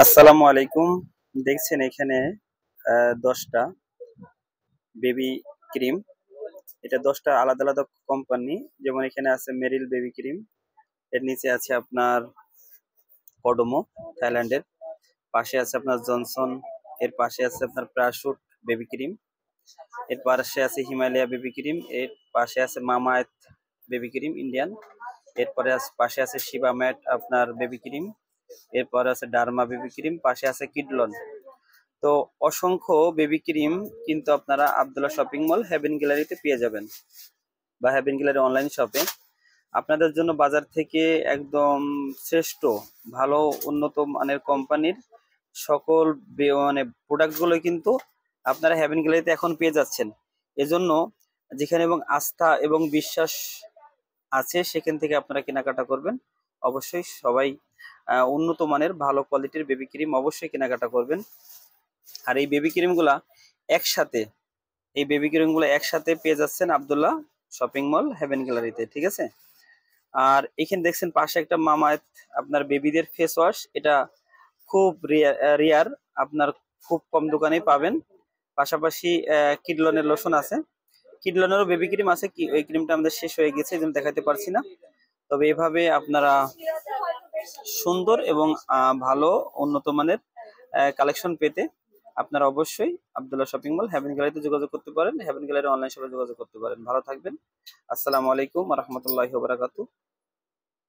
আসসালামু আলাইকুম। দেখছেন এখানে 10টা বেবি ক্রিম। এটা 10টা আলাদা আলাদা কোম্পানি। যেমন এখানে আছে মেরিল বেবি ক্রিম, এর নিচে আছে আপনার কডোমো থাইল্যান্ডের, পাশে আছে আপনার জনসন, এর পাশে আছে আপনার প্রাশুট বেবি ক্রিম, এর পাশে আছে হিমালয়া বেবি ক্রিম, এর পাশে আছে মামাআর্থ বেবি ক্রিম ইন্ডিয়ান, এরপরে পাশে আছে শিবা ম্যাট আপনার বেবি ক্রিম, এরপরে আছে ডার্মা বেবি ক্রিম, পাশে আছে কিডলন। তো অসংখ্য বেবি ক্রিম কিন্তু আপনারা আব্দুল্লাহ শপিং মল হেভেন গ্যালারিতে পেয়ে যাবেন, বা হেভেন গ্যালারি অনলাইন শপে। আপনাদের জন্য বাজার থেকে একদম শ্রেষ্ঠ, ভালো, উন্নত মানের কোম্পানির সকল মানে প্রোডাক্টগুলো কিন্তু আপনারা হেভেন গ্যালারিতে এখন পেয়ে যাচ্ছেন। এজন্য যেখানে এবং আস্থা এবং বিশ্বাস আছে সেখান থেকে আপনারা কেনাকাটা করবেন। অবশ্যই সবাই উন্নত মানের ভালো কোয়ালিটির বেবি ক্রিম অবশ্যই কেনাকাটা করবেন। আর এই বেবি ক্রিমগুলা একসাথে এই বেবি ক্রিমগুলো একসাথে পেয়ে যাচ্ছেন আব্দুল্লাহ শপিং মল হেভেন গ্যালারিতে, ঠিক আছে? আর এখানে দেখছেন পাশে একটা মামাআর্থ আপনার বেবিদের ফেস ওয়াশ, এটা খুব রিয়ার, আপনার খুব কম দোকানেই পাবেন। পাশাপাশি কিডলনের লোশন আছে, কিডলনেরও বেবি ক্রিম আছে, কি ওই ক্রিমটা আমাদের শেষ হয়ে গেছে, এই জন্য দেখাতে পারছি না। তবে এভাবে আপনারা সুন্দর এবং ভালো উন্নত মানের কালেকশন পেতে আপনারা অবশ্যই আব্দুল্লাহ শপিং মল হেভেন গ্যালারিতে যোগাযোগ করতে পারেন, হেভেন গ্যালারি অনলাইন শপে যোগাযোগ করতে পারেন। ভালো থাকবেন। আসসালামু আলাইকুম ওয়া রাহমাতুল্লাহি ওয়া বারাকাতুহু।